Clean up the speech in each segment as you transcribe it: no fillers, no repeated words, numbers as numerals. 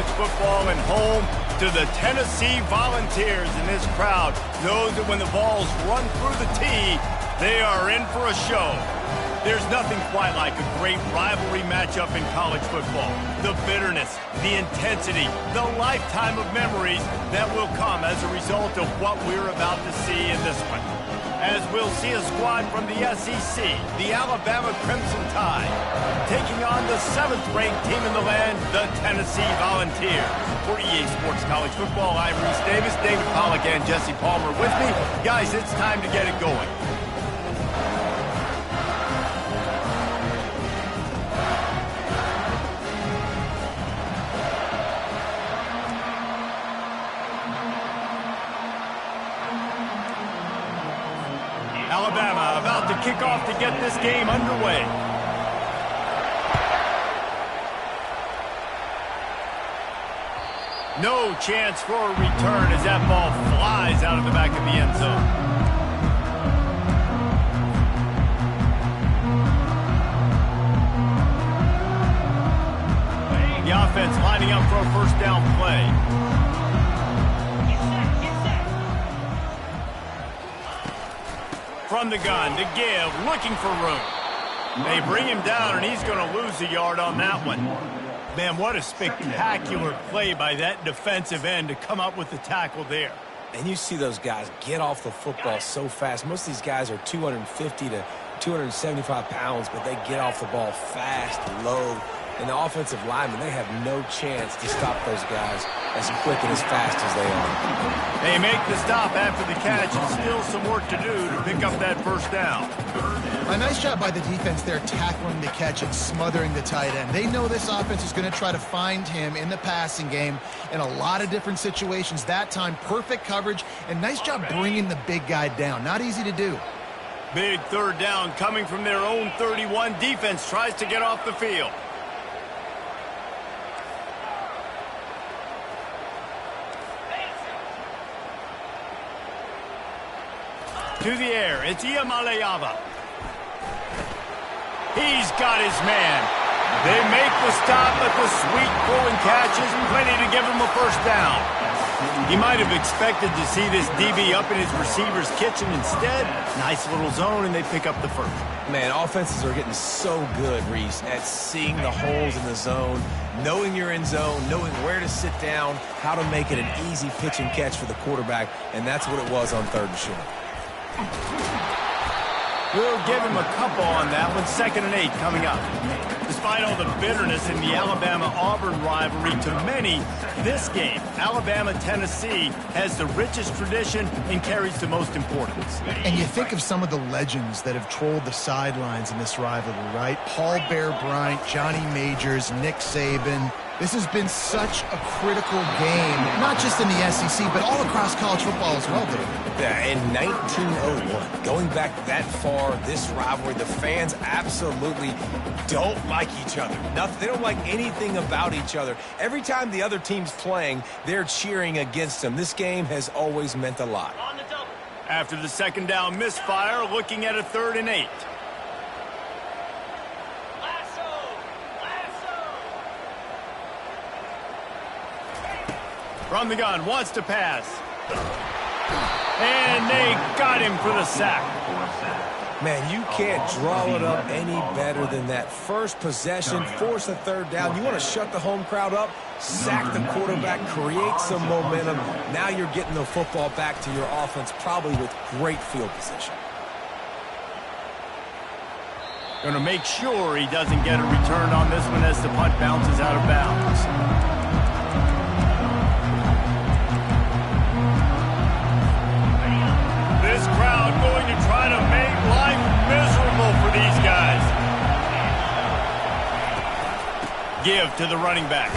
college football and home to the Tennessee Volunteers. And this crowd knows that when the balls run through the tee, they are in for a show. There's nothing quite like a great rivalry matchup in college football. The bitterness, the intensity, the lifetime of memories that will come as a result of what we're about to see in this one. As we'll see a squad from the SEC, the Alabama Crimson Tide, taking on the 7th-ranked team in the land, the Tennessee Volunteers. For EA Sports College Football, I'm Reese Davis, David Pollack, and Jesse Palmer with me. Guys, it's time to get it going. Alabama about to kick off to get this game underway. No chance for a return as that ball flies out of the back of the end zone. The offense lining up for a first down play. From the gun to give, looking for room. They bring him down, and he's going to lose a yard on that one. Man, what a spectacular play by that defensive end to come up with the tackle there. And you see those guys get off the football so fast. Most of these guys are 250 to 275 pounds, but they get off the ball fast, low. And the offensive linemen, they have no chance to stop those guys as quick and as fast as they are. They make the stop after the catch, and still some work to do to pick up that first down. A nice job by the defense there, tackling the catch and smothering the tight end. They know this offense is going to try to find him in the passing game in a lot of different situations. That time, perfect coverage, and nice job bringing the big guy down. Not easy to do. Big third down coming from their own 31. Defense tries to get off the field. To the air, it's Iamaleava. He's got his man. They make the stop, but the sweet throwing catch is plenty to give him a first down. He might have expected to see this DB up in his receiver's kitchen. Instead, nice little zone, and they pick up the first. Man, offenses are getting so good, Reese, at seeing the holes in the zone, knowing you're in zone, knowing where to sit down, how to make it an easy pitch and catch for the quarterback, and that's what it was on 3rd and short. We'll give him a couple on that one. 2nd and 8 coming up. Despite all the bitterness in the Alabama-Auburn rivalry, to many, this game, Alabama-Tennessee, has the richest tradition and carries the most importance. And you think of some of the legends that have trolled the sidelines in this rivalry, right? Paul Bear Bryant, Johnny Majors, Nick Saban. This has been such a critical game, not just in the SEC, but all across college football as well, David. Yeah, in 1901, going back that far, this rivalry, the fans absolutely don't like each other. They don't like anything about each other. Every time the other team's playing, they're cheering against them. This game has always meant a lot. After the 2nd down misfire, looking at a 3rd and 8. From the gun, wants to pass. And they got him for the sack. Man, you can't draw it up any better than that. First possession, force a 3rd down. You want to shut the home crowd up, sack the quarterback, create some momentum. Now you're getting the football back to your offense, probably with great field position. Going to make sure he doesn't get a return on this one as the punt bounces out of bounds. This crowd going to try to make life miserable for these guys. Give to the running back.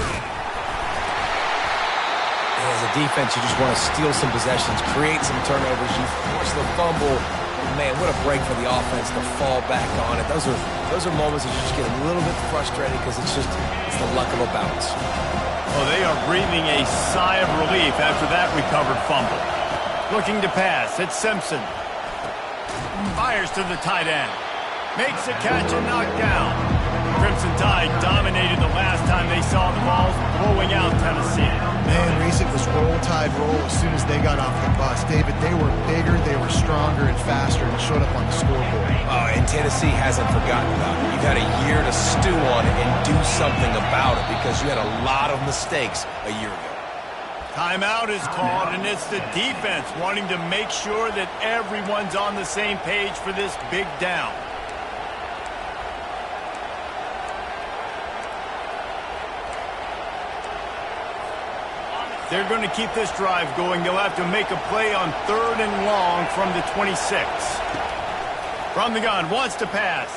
As a defense, you just want to steal some possessions, create some turnovers. You force the fumble. Man, what a break for the offense to fall back on it. Those are moments that you just get a little bit frustrated because it's the luck of a bounce. Oh, they are breathing a sigh of relief after that recovered fumble. Looking to pass, it's Simpson. Fires to the tight end. Makes a catch and knocked down. Crimson Tide dominated the last time they saw the balls blowing out Tennessee. Roll Tide roll as soon as they got off the bus. David, they were bigger, they were stronger and faster, and showed up on the scoreboard. Oh, and Tennessee hasn't forgotten about it. You've had a year to stew on it and do something about it because you had a lot of mistakes a year ago. Timeout is called, and it's the defense wanting to make sure that everyone's on the same page for this big down. They're going to keep this drive going. They'll have to make a play on 3rd and long from the 26. From the gun, wants to pass.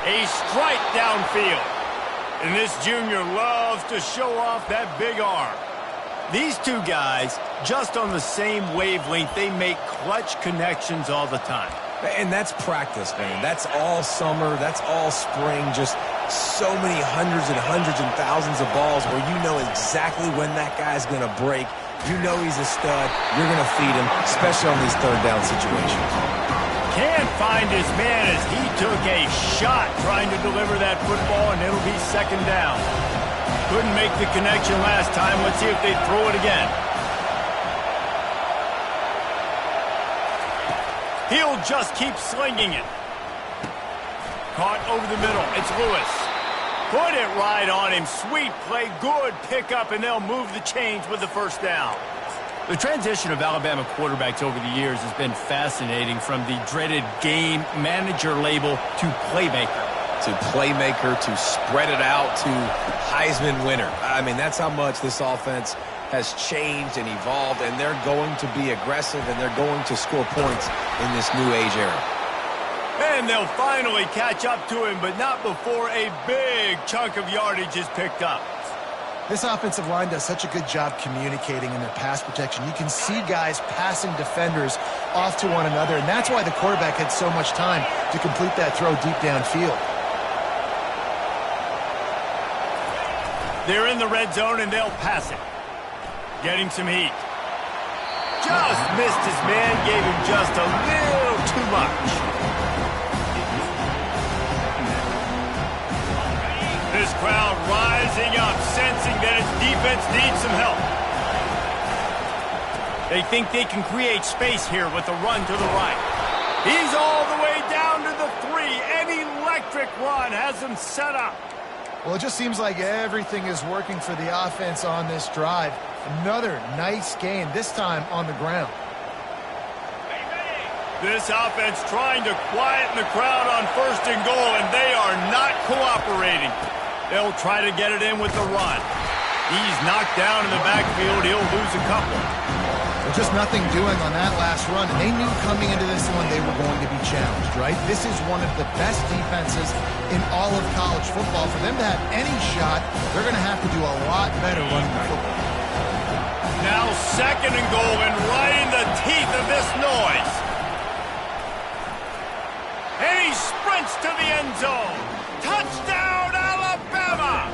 A strike downfield. And this junior loves to show off that big arm. These two guys, just on the same wavelength, they make clutch connections all the time. And that's practice, man. That's all summer. That's all spring. Just so many hundreds and thousands of balls where you know exactly when that guy's going to break. You know he's a stud. You're going to feed him, especially on these 3rd down situations. Can't find his man as he took a shot trying to deliver that football, and it'll be 2nd down. Couldn't make the connection last time. Let's see if they throw it again. He'll just keep slinging it. Caught over the middle. It's Lewis. Put it right on him. Sweet play. Good pickup, and they'll move the chains with the 1st down. The transition of Alabama quarterbacks over the years has been fascinating, from the dreaded game manager label to playmaker. To playmaker, to spread it out, to Heisman winner. I mean, that's how much this offense has changed and evolved, and they're going to be aggressive, and they're going to score points in this new age era. And they'll finally catch up to him, but not before a big chunk of yardage is picked up. This offensive line does such a good job communicating in their pass protection. You can see guys passing defenders off to one another, and that's why the quarterback had so much time to complete that throw deep downfield. They're in the red zone, and they'll pass it. Getting some heat. Just missed his man, gave him just a little too much. This crowd rising up, sensing that its defense needs some help. They think they can create space here with the run to the right. He's all the way down to the 3. An electric run has him set up. Well, it just seems like everything is working for the offense on this drive. Another nice gain, this time on the ground. This offense trying to quieten the crowd on 1st and goal, and they are not cooperating. They'll try to get it in with the run. He's knocked down in the backfield. He'll lose a couple. Well, just nothing doing on that last run, and they knew coming into this one they were going to be challenged, right? This is one of the best defenses in all of college football. For them to have any shot, they're going to have to do a lot better running the football. Now 2nd and goal, and right in the teeth of this noise. And he sprints to the end zone. Touchdown, Alabama!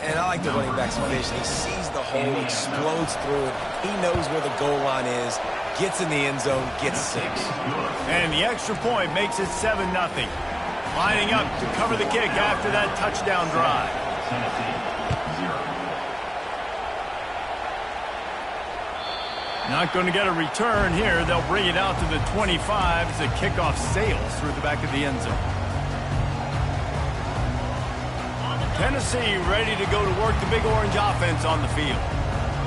And I like the running back's vision. He sees the hole, explodes through it. He knows where the goal line is, gets in the end zone, gets 6. And the extra point makes it 7-0. Lining up to cover the kick after that touchdown drive. Not going to get a return here. They'll bring it out to the 25 as the kickoff sails through the back of the end zone. Tennessee ready to go to work the Big Orange offense on the field.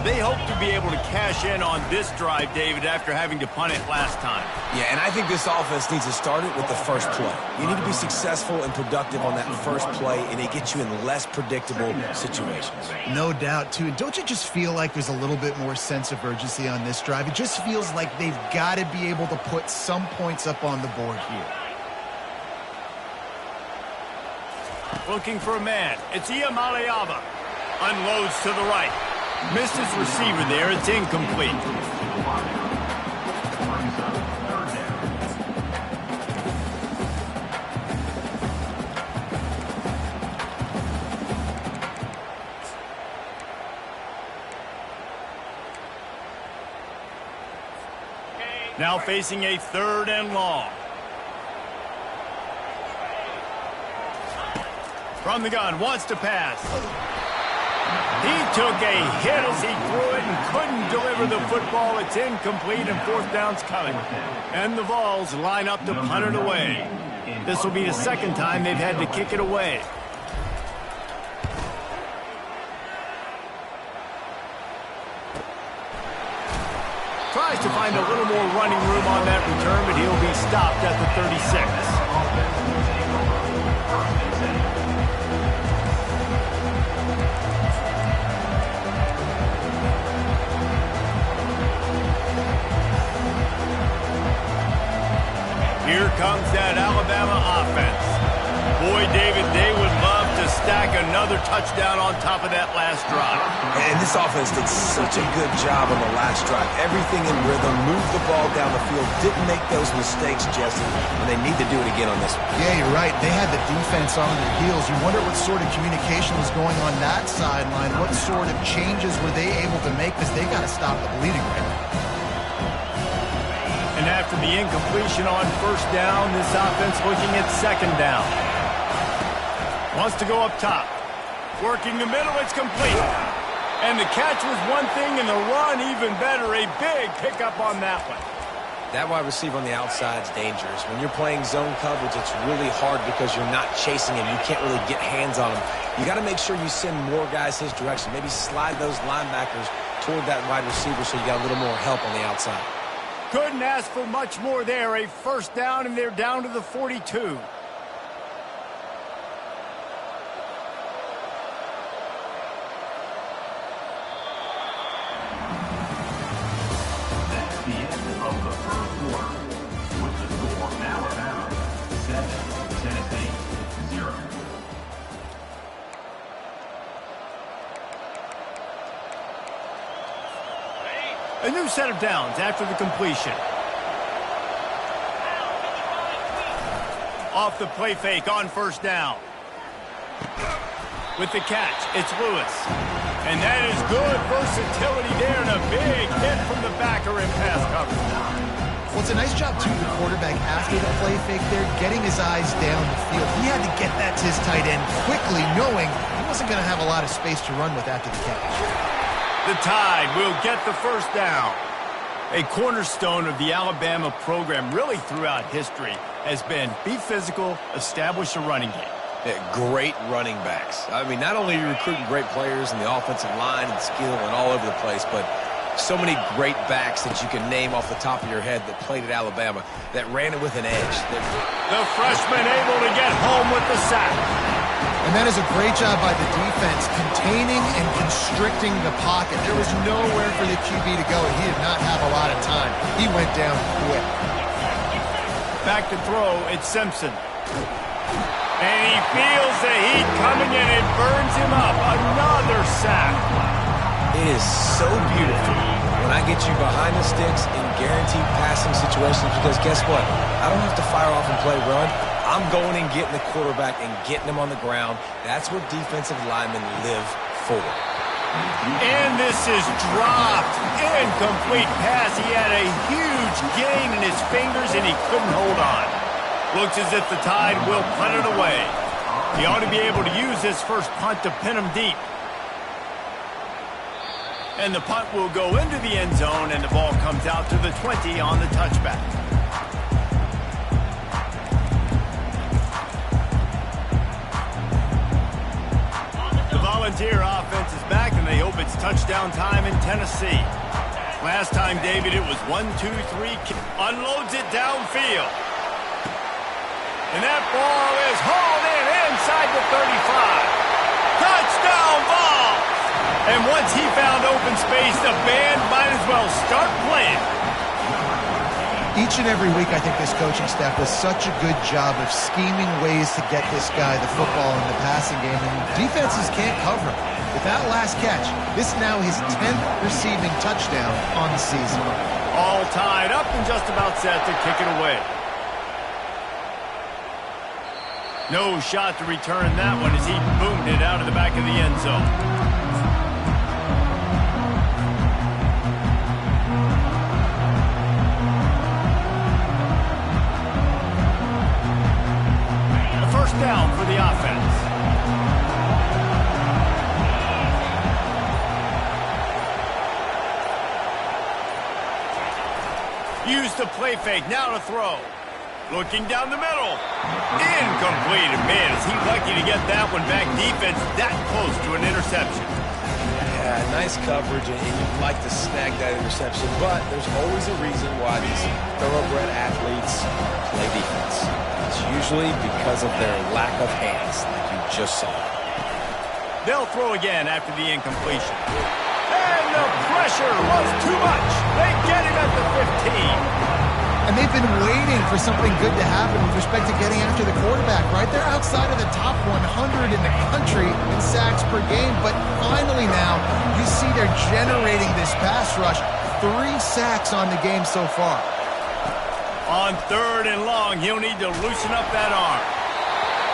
They hope to be able to cash in on this drive, David, after having to punt it last time. Yeah, and I think this offense needs to start it with the first play. You need to be successful and productive on that first play, and it gets you in less predictable situations. No doubt, too. And don't you just feel like there's a little bit more sense of urgency on this drive? It just feels like they've got to be able to put some points up on the board here. Looking for a man. It's Iamaleava. Unloads to the right. Missed his receiver there. It's incomplete. Now facing a 3rd and long. From the gun, wants to pass. He took a hit as he threw it and couldn't deliver the football. It's incomplete and fourth down's coming. And the Vols line up to punt it away. This will be the second time they've had to kick it away. Tries to find a little more running room on that return, but he'll be stopped at the 36. Here comes that Alabama offense. Boy, David, they would love to stack another touchdown on top of that last drive. And this offense did such a good job on the last drive. Everything in rhythm, moved the ball down the field, didn't make those mistakes, Jesse, and they need to do it again on this one. Yeah, you're right. They had the defense on their heels. You wonder what sort of communication was going on that sideline. What sort of changes were they able to make, because they got to stop the bleeding right now. And after the incompletion on first down, this offense looking at second down. Wants to go up top. Working the middle, it's complete. And the catch was one thing, and the run even better. A big pickup on that one. That wide receiver on the outside is dangerous. When you're playing zone coverage, it's really hard because you're not chasing him. You can't really get hands on him. You got to make sure you send more guys his direction. Maybe slide those linebackers toward that wide receiver so you got a little more help on the outside. Couldn't ask for much more there. A first down, and they're down to the 42. A new set of downs after the completion. Off the play fake on first down. With the catch, it's Lewis. And that is good versatility there, and a big hit from the backer in pass coverage. Well, it's a nice job, too, the quarterback, after the play fake there, getting his eyes down the field. He had to get that to his tight end quickly, knowing he wasn't going to have a lot of space to run with after the catch. The Tide will get the first down. A cornerstone of the Alabama program really throughout history has been be physical, establish a running game. Yeah, great running backs. I mean, not only are you recruiting great players in the offensive line and skill and all over the place, but so many great backs that you can name off the top of your head that played at Alabama that ran it with an edge. The freshman able to get home with the sack. And that is a great job by the defense, containing and constricting the pocket. There was nowhere for the QB to go, and he did not have a lot of time. He went down quick. Back to throw, it's Simpson. And he feels the heat coming, and it burns him up. Another sack. It is so beautiful when I get you behind the sticks in guaranteed passing situations, because guess what? I don't have to fire off and play run. I'm going and getting the quarterback and getting him on the ground. That's what defensive linemen live for. And this is dropped. Incomplete pass. He had a huge gain in his fingers, and he couldn't hold on. Looks as if the Tide will punt it away. He ought to be able to use his first punt to pin him deep. And the punt will go into the end zone, and the ball comes out to the 20 on the touchback. Volunteer offense is back, and they hope it's touchdown time in Tennessee. Last time, David, it was 1, 2, 3. Unloads it downfield. And that ball is hauled in inside the 35. Touchdown ball! And once he found open space, the band might as well start playing. Each and every week, I think this coaching staff does such a good job of scheming ways to get this guy the football in the passing game, and defenses can't cover him. With that last catch, this is now his 10th receiving touchdown on the season. All tied up and just about set to kick it away. No shot to return that one as he boomed it out of the back of the end zone. Down for the offense. Used the play fake, now to throw. Looking down the middle. Incomplete. Man, is he lucky to get that one back. Defense that close to an interception. Yeah, nice coverage, and you'd like to snag that interception, but there's always a reason why these thoroughbred athletes play defense. It's usually because of their lack of hands, like you just saw. They'll throw again after the incompletion. And the pressure was too much. They get him at the 15. And they've been waiting for something good to happen with respect to getting after the quarterback, right? They're outside of the top 100 in the country in sacks per game, but finally now you see they're generating this pass rush. 3 sacks on the game so far. On 3rd and long, he'll need to loosen up that arm.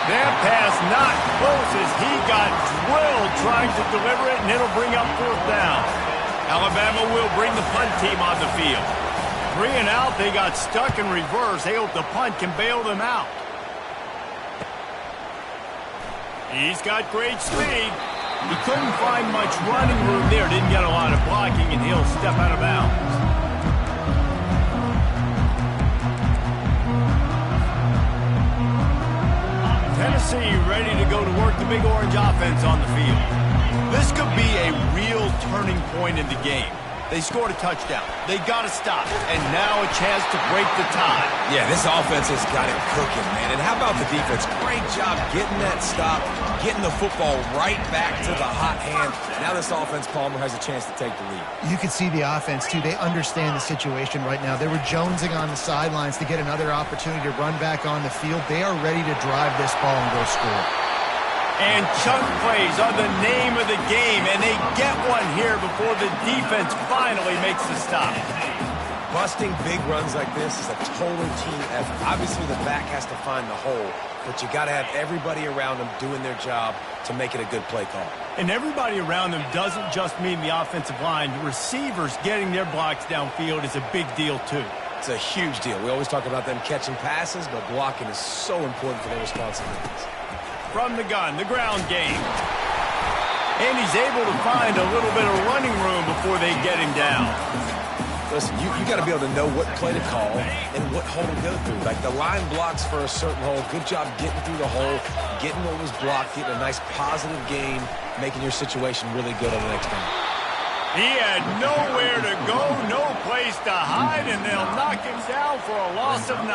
That pass not close as he got drilled trying to deliver it, and it'll bring up 4th down. Alabama will bring the punt team on the field. 3 and out, they got stuck in reverse. They hope the punt can bail them out. He's got great speed. He couldn't find much running room there. Didn't get a lot of blocking, and he'll step out of bounds. Tennessee ready to go to work the Big Orange offense on the field. This could be a real turning point in the game. They scored a touchdown. They got to stop. And now a chance to break the tie. Yeah, this offense has got it cooking, man. And how about the defense? Great job getting that stop, getting the football right back to the hot hand. Now this offense, Palmer, has a chance to take the lead. You can see the offense, too. They understand the situation right now. They were jonesing on the sidelines to get another opportunity to run back on the field. They are ready to drive this ball and go score. And chunk plays are the name of the game, and they get one here before the defense finally makes the stop. Busting big runs like this is a total team effort. Obviously, the back has to find the hole, but you got to have everybody around them doing their job to make it a good play call. And everybody around them doesn't just mean the offensive line. The receivers getting their blocks downfield is a big deal, too. It's a huge deal. We always talk about them catching passes, but blocking is so important for their responsibilities. From the gun, the ground game. And he's able to find a little bit of running room before they get him down. Listen, you got to be able to know what play to call and what hole to go through. Like the line blocks for a certain hole. Good job getting through the hole, getting what was blocked, getting a nice positive gain, making your situation really good on the next down. He had nowhere to go, no place to hide, and they'll knock him down for a loss of 9.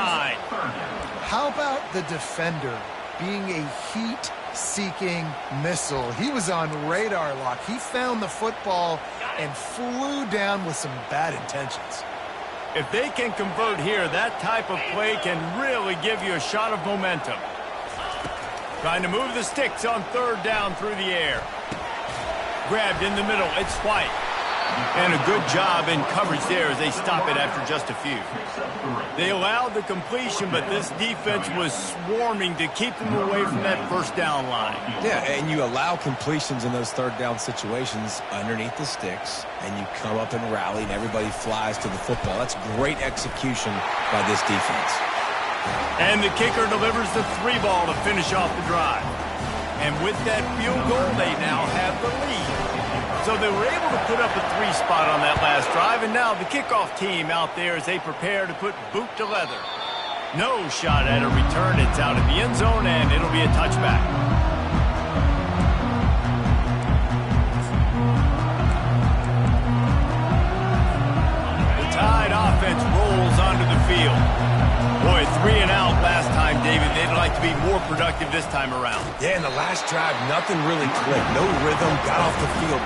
How about the defender being a heat-seeking missile? He was on radar lock. He found the football and flew down with some bad intentions. If they can convert here, that type of play can really give you a shot of momentum. Trying to move the sticks on 3rd down through the air. Grabbed in the middle, it's White. And a good job in coverage there as they stop it after just a few. They allowed the completion, but this defense was swarming to keep them away from that 1st down line. Yeah, and you allow completions in those 3rd down situations underneath the sticks, and you come up and rally, and everybody flies to the football. That's great execution by this defense. And the kicker delivers the 3 ball to finish off the drive. And with that field goal, they now have the lead. So they were able to put up a 3 spot on that last drive, and now the kickoff team out there as they prepare to put boot to leather. No shot at a return. It's out of the end zone, and it'll be a touchback. The Tide offense rolls onto the field. Boy, 3 and out last time, David. They'd like to be more productive this time around. Yeah, in the last drive, nothing really clicked. No rhythm, got off the field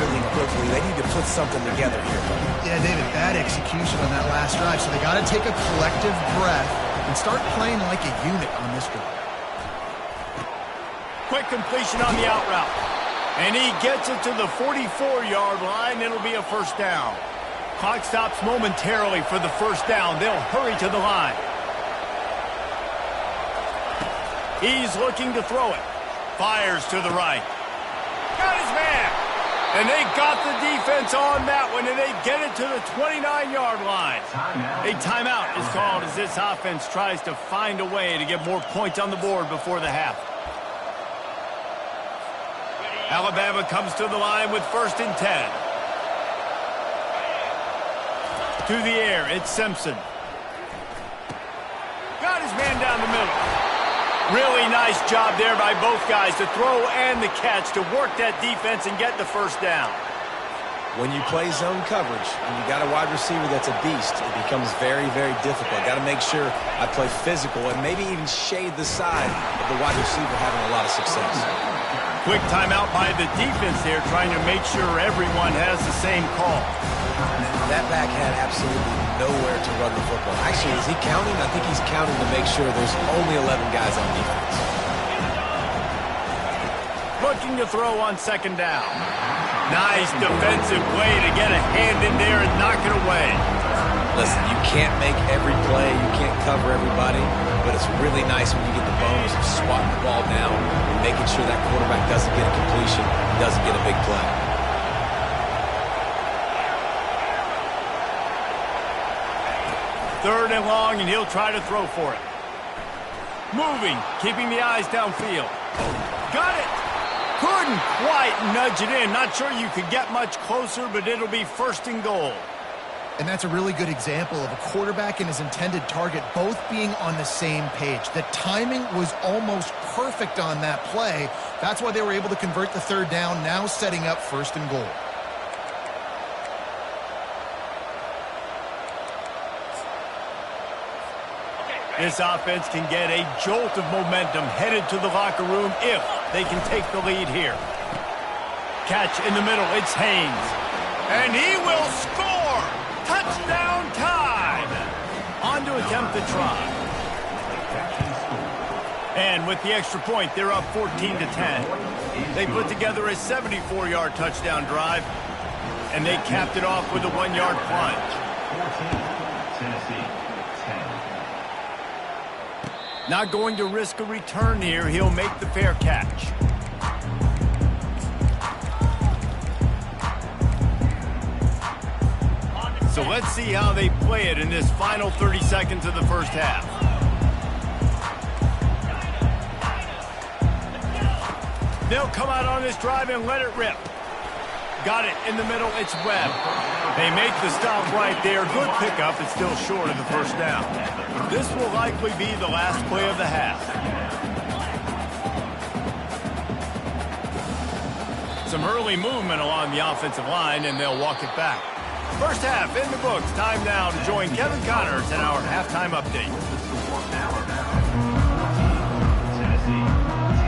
really quickly. They need to put something together here. Yeah, David, bad execution on that last drive. So they got to take a collective breath and start playing like a unit on this drive. Quick completion on the out route. And he gets it to the 44-yard line. It'll be a 1st down. Clock stops momentarily for the 1st down. They'll hurry to the line. He's looking to throw it. Fires to the right. Got his man. And they got the defense on that one, and they get it to the 29-yard line. A timeout is called as this offense tries to find a way to get more points on the board before the half. Alabama comes to the line with 1st and 10. To the air, it's Simpson. Got his man down the middle. Really nice job there by both guys to throw and the catch to work that defense and get the first down. When you play zone coverage and you got a wide receiver that's a beast, it becomes very, very difficult. Got to make sure I play physical and maybe even shade the side of the wide receiver having a lot of success. Quick timeout by the defense there, trying to make sure everyone has the same call. That back had absolutely nowhere to run the football. Actually, is he counting? I think he's counting to make sure there's only 11 guys on defense. Looking to throw on second down. Nice defensive play to get a hand in there and knock it away. Listen, you can't make every play, you can't cover everybody, but it's really nice when you get the bonus of swatting the ball down and making sure that quarterback doesn't get a completion, doesn't get a big play. Third and long, and he'll try to throw for it. Moving, keeping the eyes downfield. Got it! Couldn't quite nudge it in. Not sure you could get much closer, but it'll be first and goal. And that's a really good example of a quarterback and his intended target both being on the same page. The timing was almost perfect on that play. That's why they were able to convert the third down, now setting up first and goal. This offense can get a jolt of momentum headed to the locker room if they can take the lead here. Catch in the middle, it's Haynes. And he will score! Touchdown time! On to attempt the try. And with the extra point, they're up 14-10. They put together a 74-yard touchdown drive, and they capped it off with a 1-yard plunge. Not going to risk a return here. He'll make the fair catch. So let's see how they play it in this final 30 seconds of the first half. They'll come out on this drive and let it rip. Got it in the middle. It's Webb. They make the stop right there. Good pickup. It's still short of the first down. This will likely be the last play of the half. Some early movement along the offensive line, and they'll walk it back. First half in the books. Time now to join Kevin Connors in our halftime update.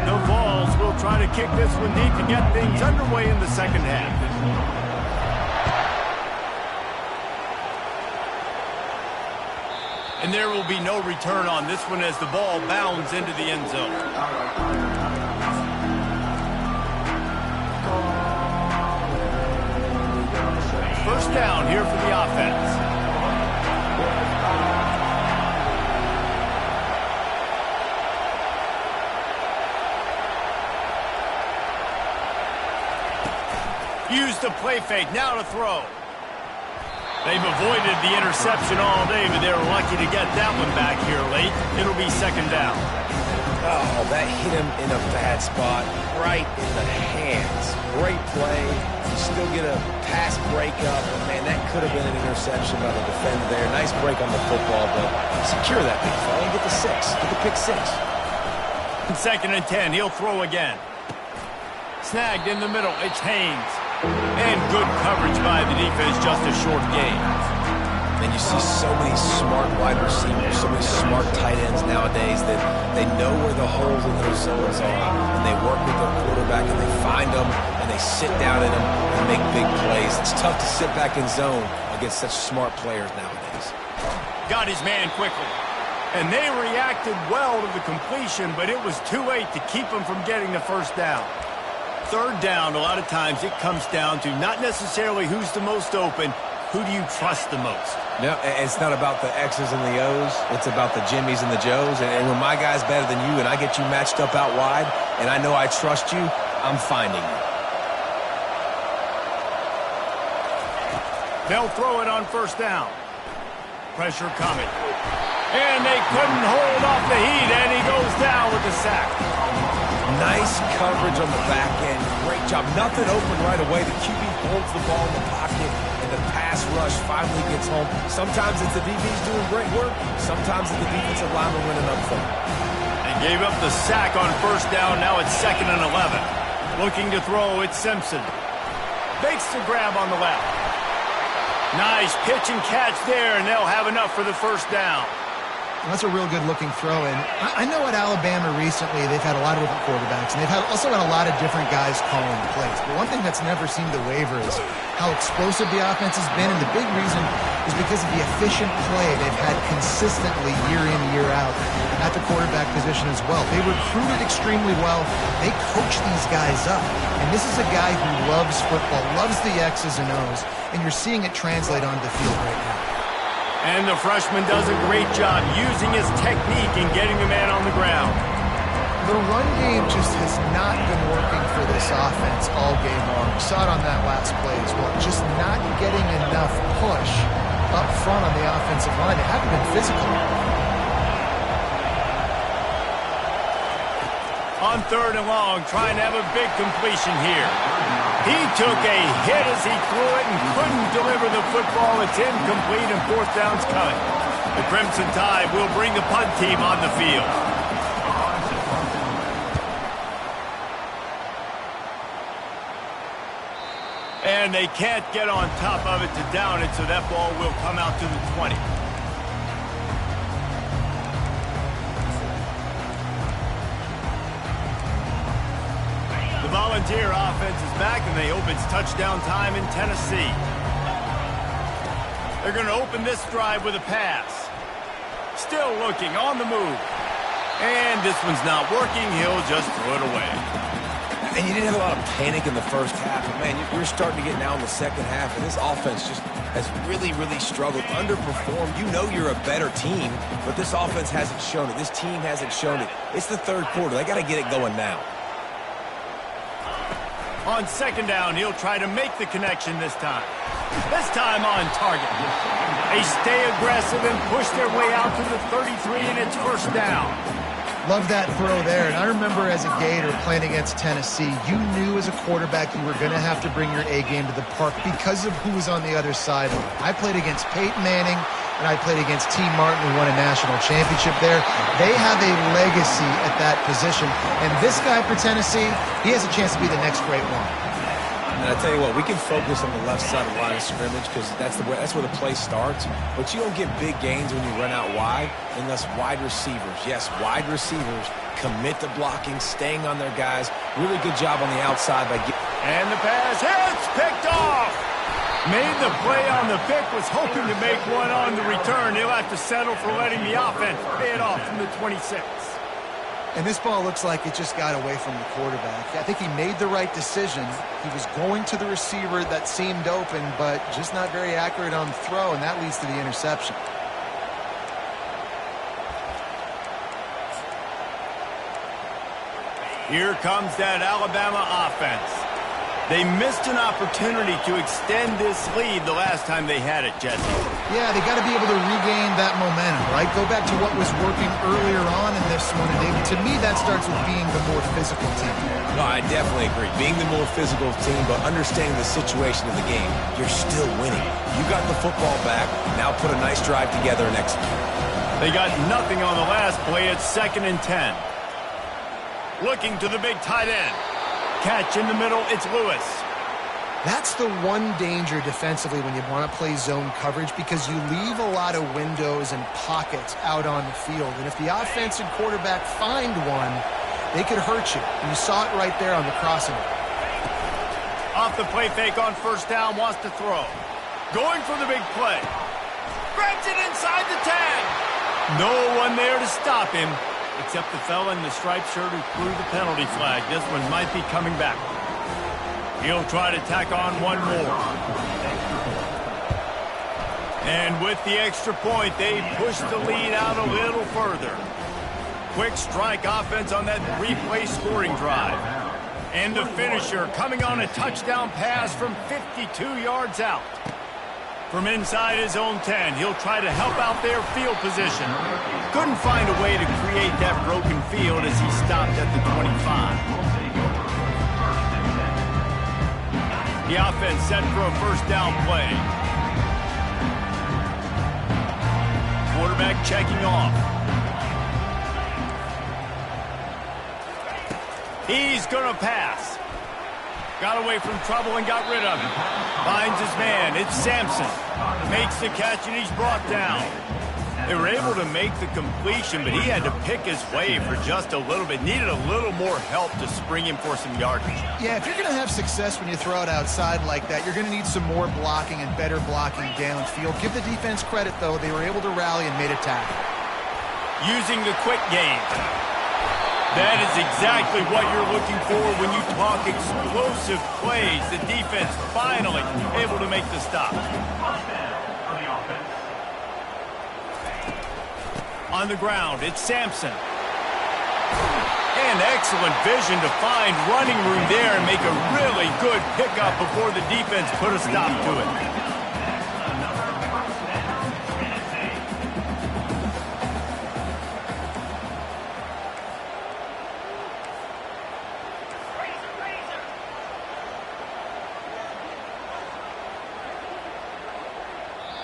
The Vols will try to kick this one deep to get things underway in the second half. And there will be no return on this one as the ball bounds into the end zone. First down here for the offense. Use the play fake, now to throw. They've avoided the interception all day, but they're lucky to get that one back here late. It'll be second down. Oh, that hit him in a bad spot, right in the hands. Great play. You still get a pass breakup, and man, that could have been an interception by the defender there. Nice break on the football, but secure that big fella and get the six. Get the pick six. Second and 10, he'll throw again. Snagged in the middle, it's Haynes. And good coverage by the defense, just a short gain. And you see so many smart wide receivers, so many smart tight ends nowadays that they know where the holes in their zones are, and they work with their quarterback, and they find them, and they sit down in them and make big plays. It's tough to sit back in zone against such smart players nowadays. Got his man quickly. And they reacted well to the completion, but it was too late to keep him from getting the first down. Third down, a lot of times it comes down to not necessarily who's the most open, who do you trust the most? No, it's not about the X's and the O's. It's about the Jimmies and the Joes. And when my guy's better than you and I get you matched up out wide and I know I trust you, I'm finding you. They'll throw it on first down. Pressure coming. And they couldn't hold off the heat, and he goes down with the sack. Nice coverage on the back end. Great job. Nothing open right away. The QB holds the ball in the pocket, and the pass rush finally gets home. Sometimes it's the DB's doing great work. Sometimes it's the defensive lineman winning up front. They gave up the sack on first down. Now it's 2nd and 11. Looking to throw, it's Simpson. Makes the grab on the left. Nice pitch and catch there, and they'll have enough for the first down. That's a real good-looking throw. And I know at Alabama recently they've had a lot of different quarterbacks, and they've also had a lot of different guys calling plays. But one thing that's never seemed to waver is how explosive the offense has been, and the big reason is because of the efficient play they've had consistently year in, year out at the quarterback position as well. They recruited extremely well. They coach these guys up. And this is a guy who loves football, loves the X's and O's, and you're seeing it translate onto the field right now. And the freshman does a great job using his technique and getting the man on the ground. The run game just has not been working for this offense all game long. We saw it on that last play as well. Just not getting enough push up front on the offensive line. They haven't been physical. On 3rd and long, trying to have a big completion here. He took a hit as he threw it and couldn't deliver the football. It's incomplete and 4th down's coming. The Crimson Tide will bring the punt team on the field. And they can't get on top of it to down it, so that ball will come out to the 20. The Volunteer offense is back, and they hope it's touchdown time in Tennessee. They're going to open this drive with a pass. Still looking, on the move. And this one's not working. He'll just throw it away. And you didn't have a lot of panic in the first half. But, man, you're starting to get now in the second half, and this offense just has really, really struggled, underperformed. You know you're a better team, but this offense hasn't shown it. This team hasn't shown it. It's the 3rd quarter. They got to get it going now. On 2nd down, he'll try to make the connection this time. This time on target. They stay aggressive and push their way out to the 33, and it's 1st down. Love that throw there. And I remember as a Gator playing against Tennessee, you knew as a quarterback you were going to have to bring your A game to the park because of who was on the other side of it. I played against Peyton Manning, and I played against T. Martin, who won a national championship there. They have a legacy at that position. And this guy for Tennessee, he has a chance to be the next great one. And I tell you what, we can focus on the left side of the line of scrimmage because that's where the play starts. But you don't get big gains when you run out wide unless wide receivers, yes, wide receivers, commit to blocking, staying on their guys. Really good job on the outside by getting. And the pass hits, picked off. Made the play on the pick, was hoping to make one on the return. He'll have to settle for letting the offense pay it off from the 26. And this ball looks like it just got away from the quarterback. I think he made the right decision. He was going to the receiver that seemed open, but just not very accurate on the throw, and that leads to the interception. Here comes that Alabama offense. They missed an opportunity to extend this lead the last time they had it, Jesse. Yeah, they got to be able to regain that momentum, right? Go back to what was working earlier on in this one. And David, to me, that starts with being the more physical team. No, I definitely agree. Being the more physical team, but understanding the situation of the game, you're still winning. You got the football back. Now put a nice drive together and execute. They got nothing on the last play. It's 2nd and 10. Looking to the big tight end. Catch in the middle, it's Lewis. That's the one danger defensively when you want to play zone coverage because you leave a lot of windows and pockets out on the field. And if the offense and quarterback find one, they could hurt you. And you saw it right there on the crossing. Off the play fake on 1st down, wants to throw. Going for the big play. Grabs it inside the 10. No one there to stop him. Except the fella in the striped shirt who threw the penalty flag. This one might be coming back. He'll try to tack on one more. And with the extra point, they push the lead out a little further. Quick strike offense on that 3-play scoring drive. And the finisher coming on a touchdown pass from 52 yards out. From inside his own 10, he'll try to help out their field position. Couldn't find a way to create that broken field as he stopped at the 25. The offense set for a first down play. Quarterback checking off. He's going to pass. Got away from trouble and got rid of him. Finds his man. It's Sampson. Makes the catch and he's brought down. They were able to make the completion, but he had to pick his way for just a little bit. Needed a little more help to spring him for some yardage. Yeah, if you're going to have success when you throw it outside like that, you're going to need some more blocking and better blocking downfield. Give the defense credit, though. They were able to rally and made a tackle. Using the quick game. That is exactly what you're looking for when you talk explosive plays. The defense finally able to make the stop. On the ground, it's Sampson. And excellent vision to find running room there and make a really good pickup before the defense put a stop to it.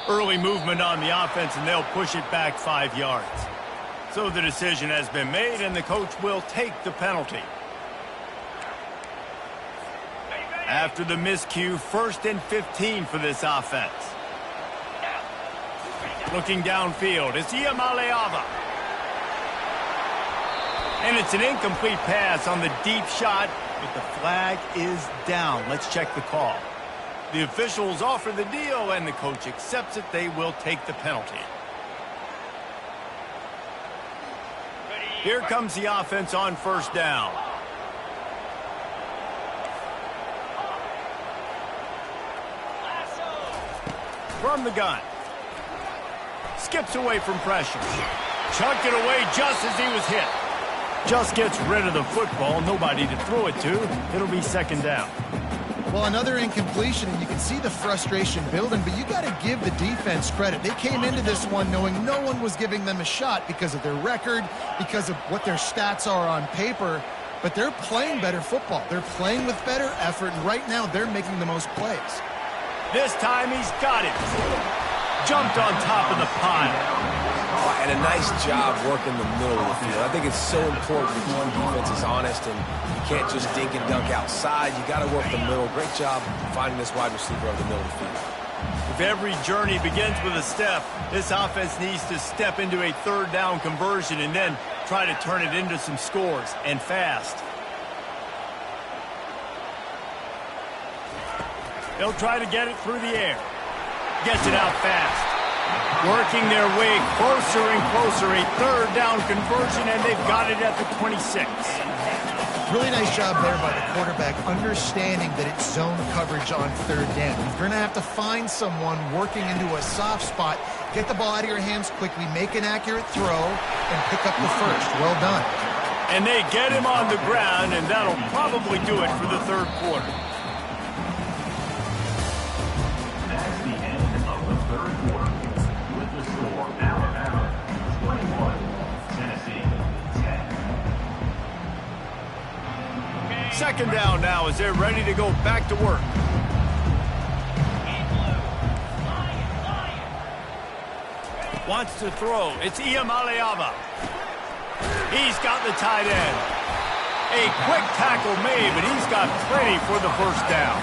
Early movement on the offense, and they'll push it back 5 yards. So the decision has been made, and the coach will take the penalty. After the miscue, 1st and 15 for this offense. Looking downfield, it's Iamaleava. And it's an incomplete pass on the deep shot, but the flag is down. Let's check the call. The officials offer the deal, and the coach accepts it. They will take the penalty. Here comes the offense on first down. From the gun. Skips away from pressure. Chucked it away just as he was hit. Just gets rid of the football. Nobody to throw it to. It'll be 2nd down. Well, another incompletion, and you can see the frustration building, but you got to give the defense credit. They came into this one knowing no one was giving them a shot because of their record, because of what their stats are on paper, but they're playing better football. They're playing with better effort, and right now they're making the most plays. This time he's got it. Jumped on top of the pile. And a nice job working the middle of the field. I think it's so important to keep the defenses honest, and you can't just dink and dunk outside. You got to work the middle. Great job finding this wide receiver over the middle of the field. If every journey begins with a step, this offense needs to step into a 3rd down conversion and then try to turn it into some scores, and fast. They'll try to get it through the air. Gets it out fast. Working their way closer and closer, a 3rd down conversion, and they've got it at the 26. Really nice job there by the quarterback, understanding that it's zone coverage on 3rd down. You're going to have to find someone working into a soft spot, get the ball out of your hands quickly, make an accurate throw, and pick up the first. Well done. And they get him on the ground, and that'll probably do it for the 3rd quarter. Second down now as they're ready to go back to work. Wants to throw. It's Iamaleava. He's got the tight end. A quick tackle made, but he's got plenty for the 1st down.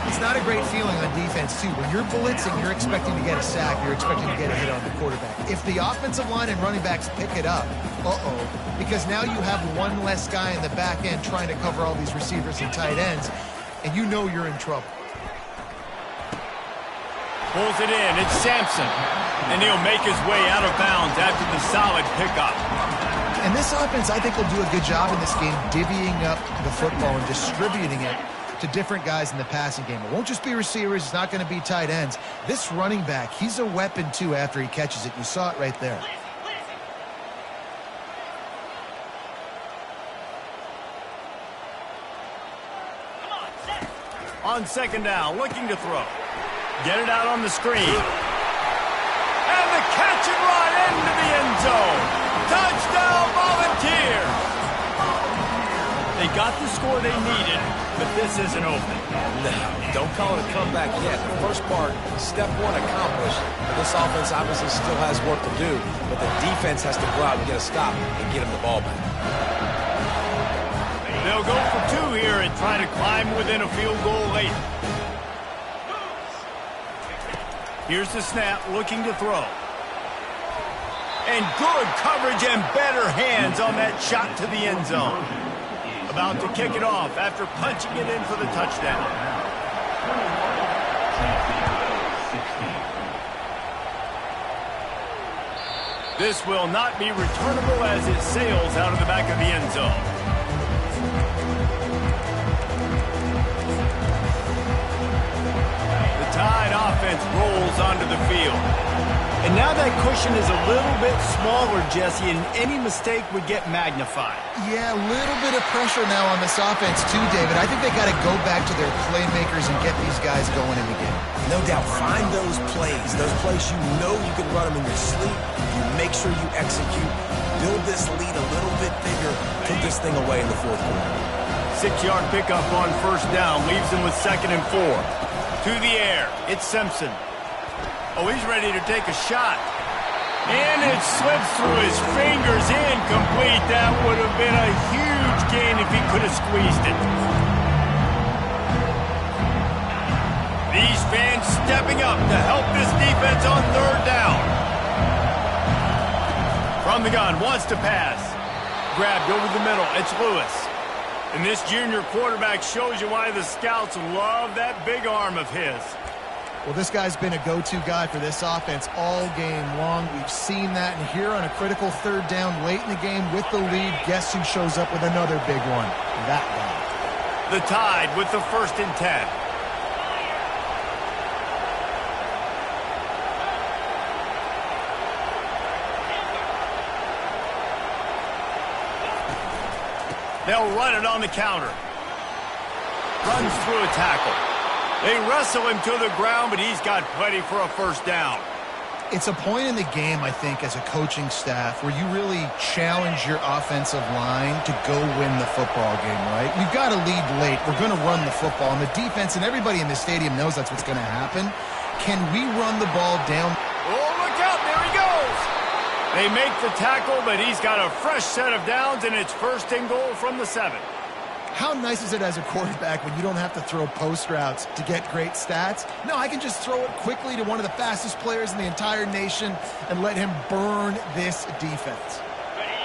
It's not a great feeling on defense, too. When you're blitzing, you're expecting to get a sack. You're expecting to get a hit on the quarterback. If the offensive line and running backs pick it up, because now you have one less guy in the back end trying to cover all these receivers and tight ends, and you know you're in trouble. Pulls it in. It's Sampson. And he'll make his way out of bounds after the solid pickup. And this offense, I think, will do a good job in this game divvying up the football and distributing it to different guys in the passing game. It won't just be receivers. It's not going to be tight ends. This running back, he's a weapon, too, after he catches it. You saw it right there. On 2nd down, looking to throw. Get it out on the screen. And the catch and run into the end zone. Touchdown, Volunteers! They got the score they needed, but this isn't over. No, don't call it a comeback yet. The first part, step one accomplished. This offense obviously still has work to do, but the defense has to go out and get a stop and get him the ball back. They'll go for two here and try to climb within a field goal later. Here's the snap, looking to throw. And good coverage and better hands on that shot to the end zone. About to kick it off after punching it in for the touchdown. This will not be returnable as it sails out of the back of the end zone. The Tide offense rolls onto the field. And now that cushion is a little bit smaller, Jesse, and any mistake would get magnified. Yeah, a little bit of pressure now on this offense too, David. I think they got to go back to their playmakers and get these guys going in the game. No doubt, find those plays you know you can run them in your sleep. You make sure you execute. Build this lead a little bit bigger. Put this thing away in the fourth quarter. 6-yard pickup on first down leaves them with 2nd and 4. To the air, it's Simpson. Oh, he's ready to take a shot. And it slips through his fingers, incomplete. That would have been a huge gain if he could have squeezed it. These fans stepping up to help this defense on 3rd down. From the gun, wants to pass. Grabbed over the middle, it's Lewis. And this junior quarterback shows you why the scouts love that big arm of his. Well, this guy's been a go-to guy for this offense all game long. We've seen that, and here on a critical 3rd down late in the game with the lead, guess who shows up with another big one? That guy. The Tide with the 1st and 10. They'll run it on the counter. Runs through a tackle. They wrestle him to the ground, but he's got plenty for a 1st down. It's a point in the game, I think, as a coaching staff where you really challenge your offensive line to go win the football game, right? We've got to lead late. We're going to run the football, and the defense and everybody in the stadium knows that's what's going to happen. Can we run the ball down? Oh, look out. There he goes. They make the tackle, but he's got a fresh set of downs, and it's 1st and goal from the 7. How nice is it as a quarterback when you don't have to throw post routes to get great stats? No, I can just throw it quickly to one of the fastest players in the entire nation and let him burn this defense.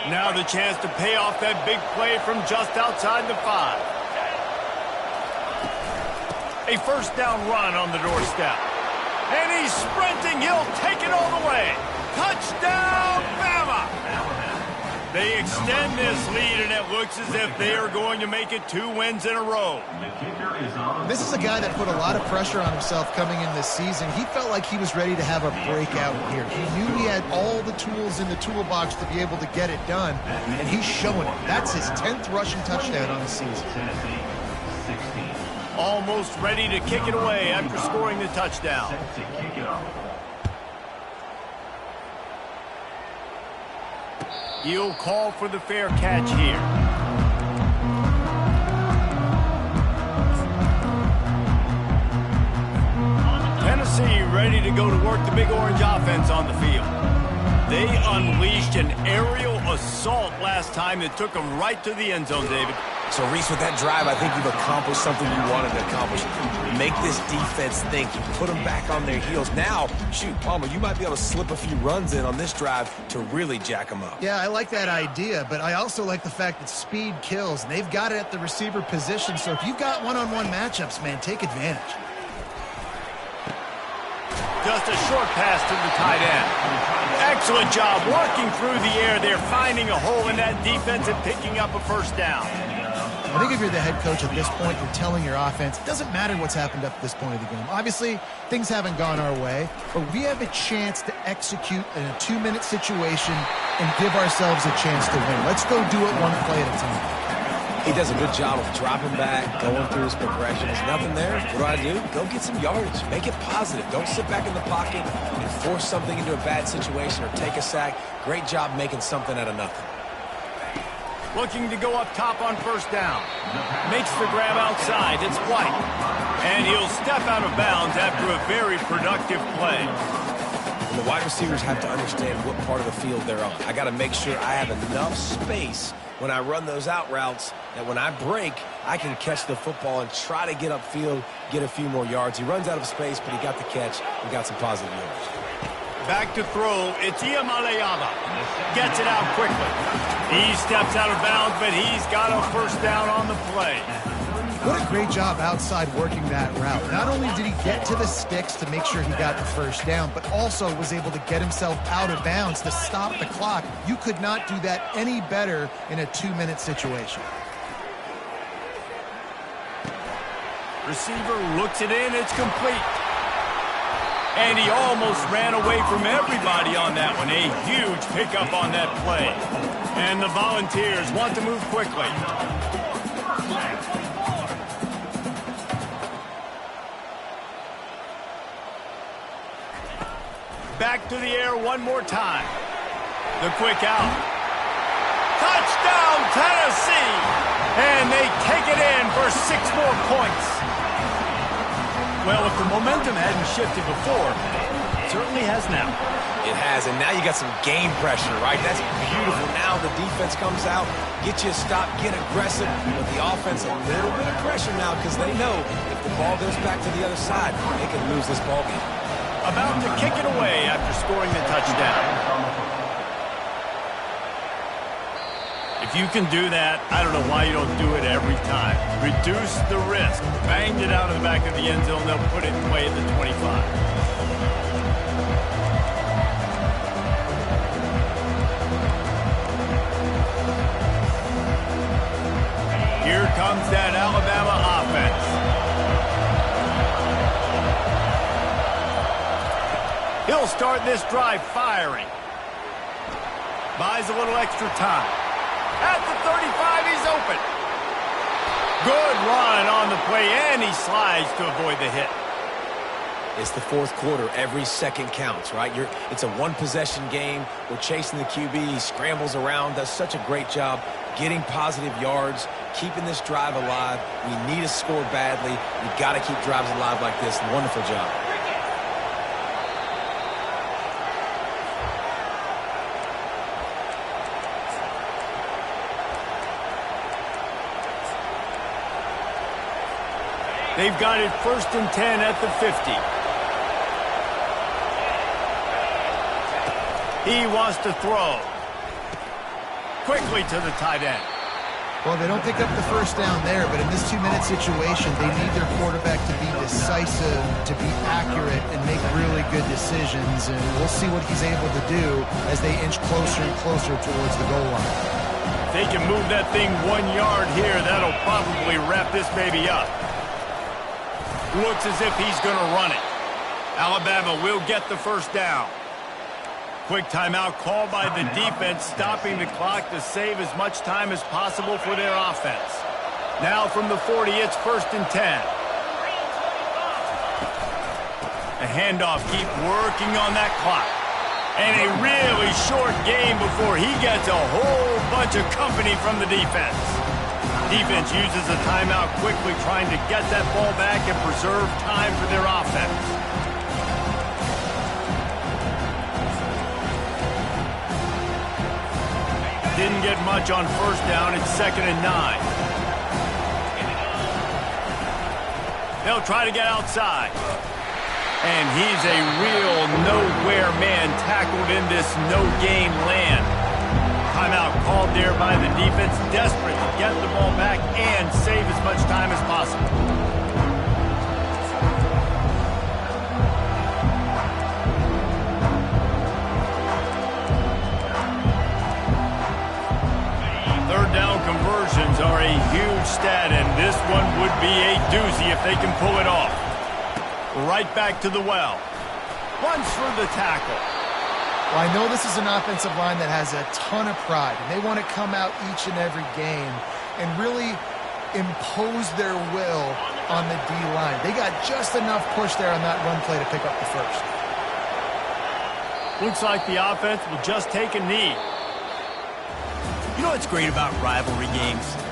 Now the chance to pay off that big play from just outside the 5. A 1st down run on the doorstep. And he's sprinting. He'll take it all the way. Touchdown, Bama! They extend this lead, and it looks as if they are going to make it 2 wins in a row. This is a guy that put a lot of pressure on himself coming in this season. He felt like he was ready to have a breakout here. He knew he had all the tools in the toolbox to be able to get it done, and he's showing it. That's his 10th rushing touchdown on the season. Almost ready to kick it away after scoring the touchdown. He'll call for the fair catch here. Tennessee ready to go to work the Big Orange offense on the field. They unleashed an aerial assault last time that took them right to the end zone, David. So, Reese, with that drive, I think you've accomplished something you wanted to accomplish. Make this defense think. Put them back on their heels. Now, shoot, Palmer, you might be able to slip a few runs in on this drive to really jack them up. Yeah, I like that idea, but I also like the fact that speed kills. They've got it at the receiver position, so if you've got one-on-one matchups, man, take advantage. Just a short pass to the tight end. Excellent job working through the air there, finding a hole in that defense and picking up a 1st down. I think if you're the head coach at this point, you're telling your offense, it doesn't matter what's happened up to this point of the game. Obviously, things haven't gone our way, but we have a chance to execute in a 2-minute situation and give ourselves a chance to win. Let's go do it one play at a time. He does a good job of dropping back, going through his progression. There's nothing there. What do? Go get some yardage. Make it positive. Don't sit back in the pocket and force something into a bad situation or take a sack. Great job making something out of nothing. Looking to go up top on first down. Makes the grab outside. It's White. And he'll step out of bounds after a very productive play. And the wide receivers have to understand what part of the field they're on. I got to make sure I have enough space when I run those out routes that when I break, I can catch the football and try to get upfield, get a few more yards. He runs out of space, but he got the catch and got some positive yards. Back to throw. It's Iamaleava. Gets it out quickly. He steps out of bounds, but he's got a first down on the play. What a great job outside working that route. Not only did he get to the sticks to make sure he got the first down, but also was able to get himself out of bounds to stop the clock. You could not do that any better in a 2-minute situation. Receiver looks it in. It's complete. And he almost ran away from everybody on that one. A huge pickup on that play. And the Volunteers want to move quickly. Back to the air one more time. The quick out. Touchdown, Tennessee! And they take it in for 6 more points. Well, if the momentum hadn't shifted before, it certainly has now. It has, and now you got some game pressure, right? That's beautiful. Now the defense comes out, get you a stop, get aggressive, but the offense a little bit of pressure now because they know if the ball goes back to the other side, they can lose this ball game. About to kick it away after scoring the touchdown. If you can do that, I don't know why you don't do it every time. Reduce the risk. Banged it out of the back of the end zone. They'll put it away at the 25. Here comes that Alabama offense. He'll start this drive firing. Buys a little extra time. At the 35, he's open. Good run on the play, and he slides to avoid the hit. It's the fourth quarter. Every second counts, right? It's a one-possession game. We're chasing the QB. He scrambles around, does such a great job getting positive yards, keeping this drive alive. We need to score badly. We've got to keep drives alive like this. Wonderful job. They've got it 1st and 10 at the 50. He wants to throw. Quickly to the tight end. Well, they don't pick up the first down there, but in this 2-minute situation, they need their quarterback to be decisive, to be accurate, and make really good decisions. And we'll see what he's able to do as they inch closer and closer towards the goal line. If they can move that thing 1 yard here, that'll probably wrap this baby up. Looks as if he's going to run it. Alabama will get the first down. Quick timeout called by the defense, stopping the clock to save as much time as possible for their offense. Now from the 40, it's 1st and 10. The handoff, keep working on that clock. And a really short game before he gets a whole bunch of company from the defense. Defense uses a timeout quickly, trying to get that ball back and preserve time for their offense. Didn't get much on first down. It's 2nd and 9. They'll try to get outside. And he's a real nowhere man tackled in this no-gain land. Timeout called there by the defense, desperate to get the ball back and save as much time as possible. Third down conversions are a huge stat, and this one would be a doozy if they can pull it off. Right back to the well. Runs for the tackle. Well, I know this is an offensive line that has a ton of pride, and they want to come out each and every game and really impose their will on the D-line. They got just enough push there on that run play to pick up the first. Looks like the offense will just take a knee. You know what's great about rivalry games?